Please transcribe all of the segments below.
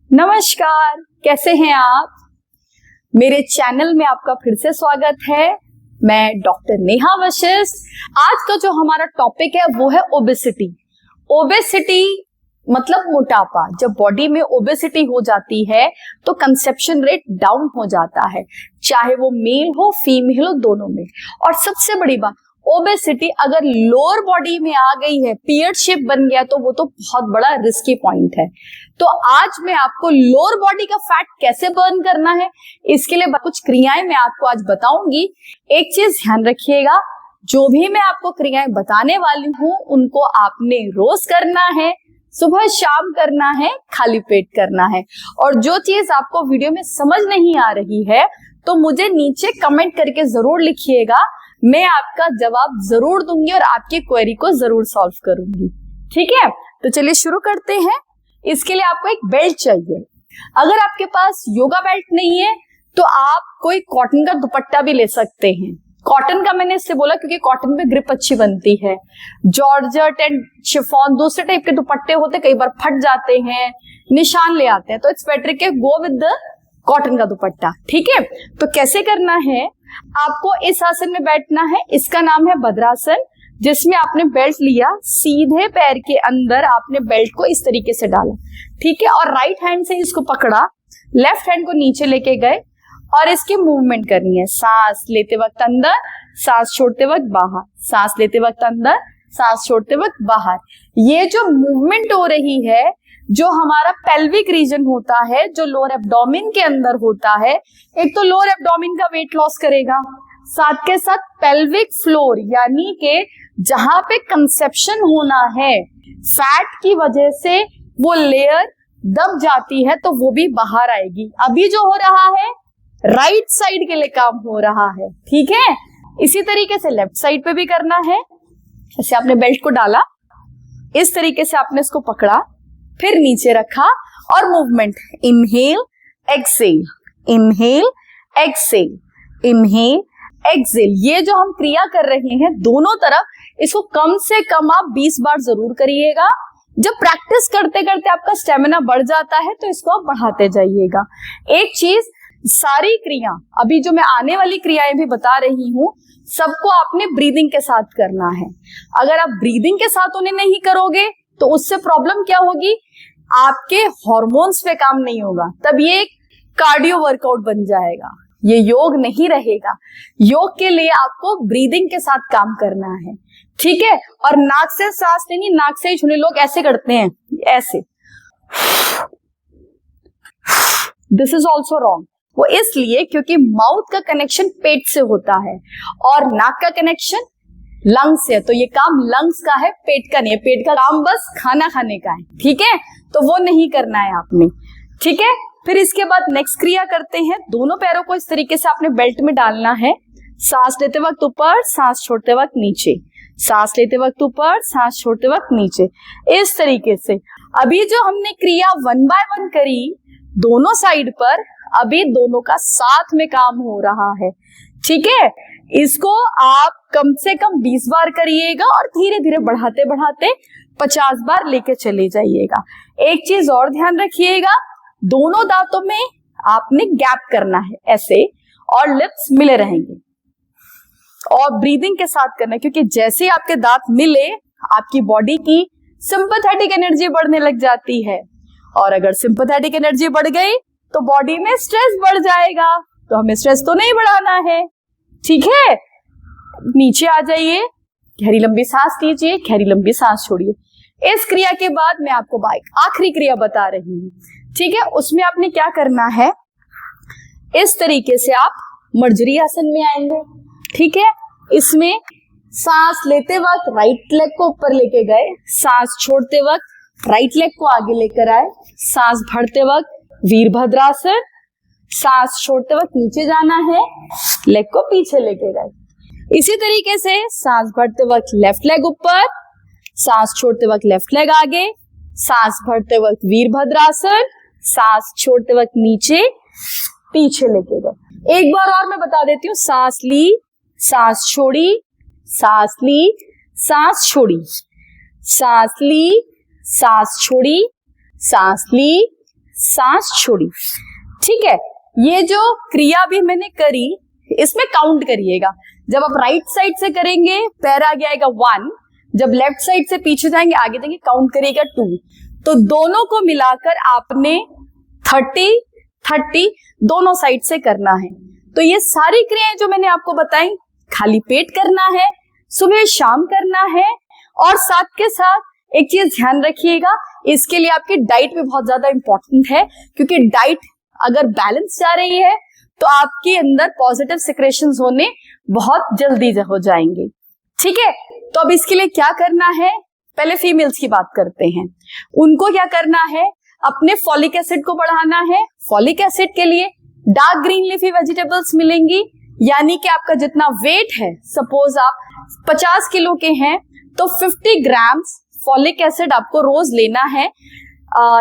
नमस्कार, कैसे हैं आप। मेरे चैनल में आपका फिर से स्वागत है। मैं डॉक्टर नेहा वशिष्ठ। आज का जो हमारा टॉपिक है वो है ओबेसिटी। ओबेसिटी मतलब मोटापा। जब बॉडी में ओबेसिटी हो जाती है तो कंसेप्शन रेट डाउन हो जाता है, चाहे वो मेल हो फीमेल हो, दोनों में। और सबसे बड़ी बात, ओबेसिटी अगर लोअर बॉडी में आ गई है, पीरियड शेप बन गया, तो वो तो बहुत बड़ा रिस्की पॉइंट है। तो आज मैं आपको लोअर बॉडी का फैट कैसे बर्न करना है, इसके लिए कुछ क्रियाएं मैं आपको आज बताऊंगी। एक चीज ध्यान रखिएगा, जो भी मैं आपको क्रियाएं बताने वाली हूँ उनको आपने रोज करना है, सुबह शाम करना है, खाली पेट करना है। और जो चीज आपको वीडियो में समझ नहीं आ रही है तो मुझे नीचे कमेंट करके जरूर लिखिएगा, मैं आपका जवाब जरूर दूंगी और आपकी क्वेरी को जरूर सॉल्व करूंगी। ठीक है, तो चलिए शुरू करते हैं। इसके लिए आपको एक बेल्ट चाहिए। अगर आपके पास योगा बेल्ट नहीं है तो आप कोई कॉटन का दुपट्टा भी ले सकते हैं। कॉटन का मैंने इसलिए बोला क्योंकि कॉटन में ग्रिप अच्छी बनती है। जॉर्जेट एंड शिफॉन दूसरे टाइप के दुपट्टे होते, कई बार फट जाते हैं, निशान ले आते हैं, तो इट्स बेटर के गो विद द कॉटन का दुपट्टा। ठीक है, तो कैसे करना है, आपको इस आसन में बैठना है। इसका नाम है भद्रासन, जिसमें आपने बेल्ट लिया, सीधे पैर के अंदर आपने बेल्ट को इस तरीके से डाला। ठीक है, और राइट हैंड से इसको पकड़ा, लेफ्ट हैंड को नीचे लेके गए और इसकी मूवमेंट करनी है। सांस लेते वक्त अंदर, सांस छोड़ते वक्त बाहर, सांस लेते वक्त अंदर, सांस छोड़ते वक्त बाहर। ये जो मूवमेंट हो रही है, जो हमारा पेल्विक रीजन होता है, जो लोअर एब्डोमेन के अंदर होता है, एक तो लोअर एब्डोमेन का वेट लॉस करेगा, साथ के साथ पेल्विक फ्लोर यानी कि जहां पे कंसेप्शन होना है, फैट की वजह से वो लेयर दब जाती है तो वो भी बाहर आएगी। अभी जो हो रहा है राइट साइड के लिए काम हो रहा है। ठीक है, इसी तरीके से लेफ्ट साइड पे भी करना है। जैसे आपने बेल्ट को डाला, इस तरीके से आपने इसको पकड़ा, फिर नीचे रखा और movement, inhale exhale, inhale exhale, inhale exhale. ये जो हम क्रिया कर रहे हैं दोनों तरफ, इसको कम से कम आप 20 बार जरूर करिएगा। जब प्रैक्टिस करते करते आपका स्टेमिना बढ़ जाता है तो इसको आप बढ़ाते जाइएगा। एक चीज, सारी क्रिया अभी जो मैं आने वाली क्रियाएं भी बता रही हूँ, सबको आपने ब्रीदिंग के साथ करना है। अगर आप ब्रीदिंग के साथ उन्हें नहीं करोगे तो उससे प्रॉब्लम क्या होगी, आपके हार्मोन्स पे काम नहीं होगा, तब ये एक कार्डियो वर्कआउट बन जाएगा, ये योग नहीं रहेगा। योग के लिए आपको ब्रीदिंग के साथ काम करना है। ठीक है, और नाक से सांस लेनी, नाक से ही छोड़नी। लोग ऐसे करते हैं, ऐसे, दिस इज ऑल्सो रॉन्ग। वो इसलिए क्योंकि माउथ का कनेक्शन पेट से होता है और नाक का कनेक्शन लंग्स से, तो ये काम लंग्स का है, पेट का नहीं है। पेट का काम बस खाना खाने का है। ठीक है, तो वो नहीं करना है आपने। ठीक है, फिर इसके बाद नेक्स्ट क्रिया करते हैं। दोनों पैरों को इस तरीके से आपने बेल्ट में डालना है। सांस लेते वक्त ऊपर, सांस छोड़ते वक्त नीचे, सांस लेते वक्त ऊपर, सांस छोड़ते वक्त नीचे, इस तरीके से। अभी जो हमने क्रिया 1 बाय 1 करी दोनों साइड पर, अभी दोनों का साथ में काम हो रहा है। ठीक है, इसको आप कम से कम 20 बार करिएगा और धीरे धीरे बढ़ाते बढ़ाते 50 बार लेके चले जाइएगा। एक चीज और ध्यान रखिएगा, दोनों दांतों में आपने गैप करना है ऐसे, और लिप्स मिले रहेंगे। और ब्रीदिंग के साथ करना है, क्योंकि जैसे आपके दांत मिले आपकी बॉडी की सिंपैथेटिक एनर्जी बढ़ने लग जाती है, और अगर सिंपैथेटिक एनर्जी बढ़ गई तो बॉडी में स्ट्रेस बढ़ जाएगा, तो हमें स्ट्रेस तो नहीं बढ़ाना है। ठीक है, नीचे आ जाइए, गहरी लंबी सांस लीजिए, गहरी लंबी सांस छोड़िए। इस क्रिया के बाद मैं आपको आखिरी क्रिया बता रही हूँ। ठीक है, उसमें आपने क्या करना है, इस तरीके से आप मर्जरी आसन में आएंगे। ठीक है, इसमें सांस लेते वक्त राइट लेग को ऊपर लेके गए, सांस छोड़ते वक्त राइट लेग को आगे लेकर आए, सांस भरते वक्त वीरभद्रासन, सांस छोड़ते वक्त नीचे जाना है, लेग को पीछे लेके गए। इसी तरीके से सांस भरते वक्त लेफ्ट लेग ऊपर, सांस छोड़ते वक्त लेफ्ट लेग आगे, सांस भरते वक्त वीरभद्रासन, सांस छोड़ते वक्त नीचे, पीछे लेके गए। एक बार और मैं बता देती हूँ, सांस ली, सांस छोड़ी, सांस ली, सांस छोड़ी, सांस ली, सांस छोड़ी, सांस ली, सांस छोड़ी। ठीक है, ये जो क्रिया भी मैंने करी इसमें काउंट करिएगा। जब आप राइट साइड से करेंगे पैर आगे आएगा 1, जब लेफ्ट साइड से पीछे जाएंगे आगे जाएंगे काउंट करिएगा 2। तो दोनों को मिलाकर आपने 30 दोनों साइड से करना है। तो ये सारी क्रियाएं जो मैंने आपको बताई खाली पेट करना है, सुबह शाम करना है। और साथ के साथ एक चीज ध्यान रखिएगा, इसके लिए आपकी डाइट भी बहुत ज्यादा इंपॉर्टेंट है, क्योंकि डाइट अगर बैलेंस जा रही है तो आपके अंदर पॉजिटिव सिक्रेशंस होने बहुत जल्दी हो जाएंगे। ठीक है, तो अब इसके लिए क्या करना है, पहले फीमेल्स की बात करते हैं। उनको क्या करना है, अपने फॉलिक एसिड को बढ़ाना है। फॉलिक एसिड के लिए डार्क ग्रीन लीफी वेजिटेबल्स मिलेंगी, यानी कि आपका जितना वेट है, सपोज आप 50 किलो के हैं तो 50 ग्राम्स फॉलिक एसिड आपको रोज लेना है।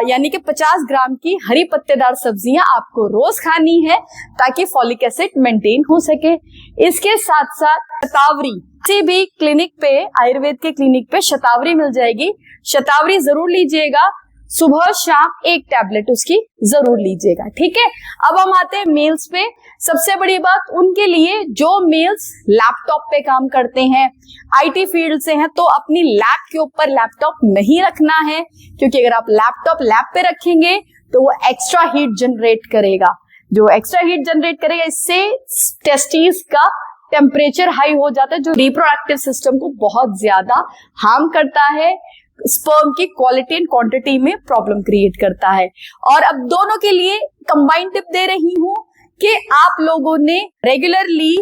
यानी कि 50 ग्राम की हरी पत्तेदार सब्जियां आपको रोज खानी है ताकि फॉलिक एसिड मेंटेन हो सके। इसके साथ साथ शतावरी, किसी भी क्लिनिक पे, आयुर्वेद के क्लिनिक पे शतावरी मिल जाएगी, शतावरी जरूर लीजिएगा। सुबह शाम 1 टैबलेट उसकी जरूर लीजिएगा। ठीक है, अब हम आते हैं मेल्स पे। सबसे बड़ी बात उनके लिए जो मेल्स लैपटॉप पे काम करते हैं, आईटी फील्ड से हैं, तो अपनी लैप के ऊपर लैपटॉप नहीं रखना है, क्योंकि अगर आप लैपटॉप लैप पे रखेंगे तो वो एक्स्ट्रा हीट जनरेट करेगा। जो एक्स्ट्रा हीट जनरेट करेगा इससे टेस्टिस का टेम्परेचर हाई हो जाता है, जो रिप्रोडक्टिव सिस्टम को बहुत ज्यादा हार्म करता है, स्पर्म की क्वालिटी एंड क्वांटिटी में प्रॉब्लम क्रिएट करता है। और अब दोनों के लिए कंबाइंड टिप दे रही हूं कि आप लोगों ने रेगुलरली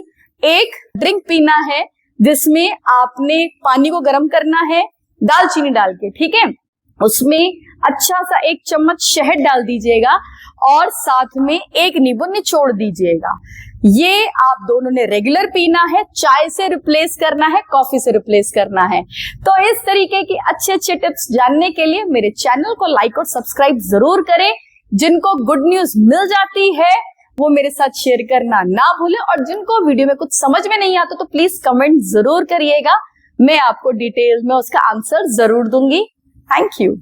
एक ड्रिंक पीना है जिसमें आपने पानी को गर्म करना है दालचीनी डाल के। ठीक है, उसमें अच्छा सा 1 चम्मच शहद डाल दीजिएगा और साथ में 1 नींबू निचोड़ दीजिएगा। ये आप दोनों ने रेगुलर पीना है, चाय से रिप्लेस करना है, कॉफी से रिप्लेस करना है। तो इस तरीके की अच्छे टिप्स जानने के लिए मेरे चैनल को लाइक और सब्सक्राइब जरूर करें। जिनको गुड न्यूज मिल जाती है वो मेरे साथ शेयर करना ना भूलें, और जिनको वीडियो में कुछ समझ में नहीं आता तो प्लीज कमेंट जरूर करिएगा, मैं आपको डिटेल में उसका आंसर जरूर दूंगी। Thank you.